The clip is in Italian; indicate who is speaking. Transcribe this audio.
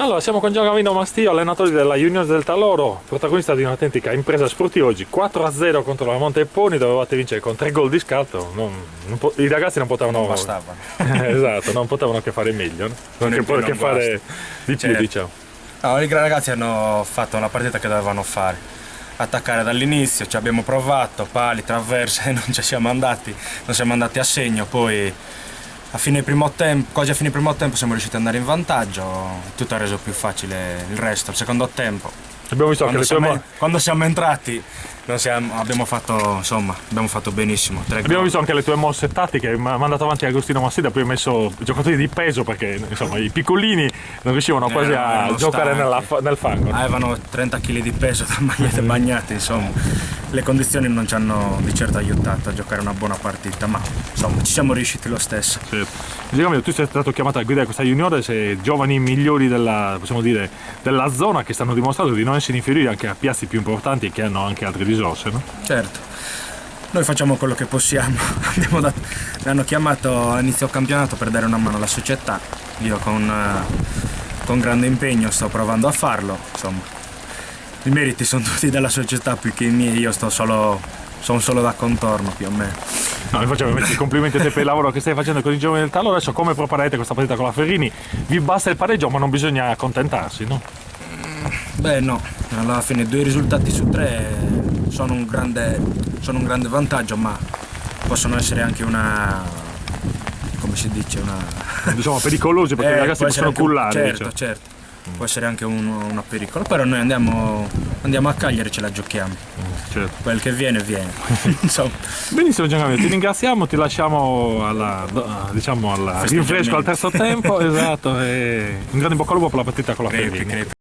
Speaker 1: Allora, siamo con Giancarlo Mastio, allenatore della Juniors del Taloro, protagonista di un'autentica impresa sportiva oggi. 4-0 contro la Monteponi, dovevate vincere con 3 gol di scatto. I ragazzi non potevano.
Speaker 2: Non bastavano.
Speaker 1: Esatto, non potevano che fare meglio, no? Non fare di più,
Speaker 2: Certo.
Speaker 1: diciamo.
Speaker 2: No, i ragazzi hanno fatto la partita che dovevano fare. Attaccare dall'inizio, ci abbiamo provato, pali, traverse, non ci siamo andati, non siamo andati a segno, poi a fine primo tempo, quasi a fine primo tempo siamo riusciti ad andare in vantaggio, tutto ha reso più facile il resto. Il secondo tempo,
Speaker 1: Abbiamo visto che
Speaker 2: quando siamo entrati abbiamo fatto benissimo.
Speaker 1: Abbiamo visto anche le tue mosse tattiche, mi ha mandato avanti Agostino Massida, poi hai messo giocatori di peso perché insomma i piccolini non riuscivano quasi a giocare nel fango.
Speaker 2: Avevano 30 kg di peso da magliette bagnate, insomma. Le condizioni non ci hanno di certo aiutato a giocare una buona partita, ma insomma ci siamo riusciti lo stesso.
Speaker 1: Sì. Tu sei stato chiamato a guidare questa juniore, sei giovani migliori della zona che stanno dimostrando di non essere inferiori anche a piazzi più importanti che hanno anche altre risorse, no?
Speaker 2: Certo, noi facciamo quello che possiamo. Mi hanno chiamato all'inizio campionato per dare una mano alla società, io con grande impegno sto provando a farlo, insomma. I meriti sono tutti della società più che i miei, io sono solo da contorno più o meno.
Speaker 1: No, vi facciamo i complimenti a te per il lavoro che stai facendo con i giovani del Taloro. Adesso come preparate questa partita con la Ferrini? Vi basta il pareggio, ma non bisogna accontentarsi, no?
Speaker 2: Beh no, alla fine 2 risultati su 3 sono un grande vantaggio, ma possono essere anche come si dice,
Speaker 1: Diciamo pericolosi perché i ragazzi possono cullare.
Speaker 2: Certo, certo. Può essere anche una pericolo, però noi andiamo a Cagliari e ce la giochiamo.
Speaker 1: Certo.
Speaker 2: Quel che viene. Insomma.
Speaker 1: Benissimo Giancarlo, ti ringraziamo, ti lasciamo al rinfresco al terzo tempo, esatto, e un grande bocca al lupo per la partita con la Ferrini.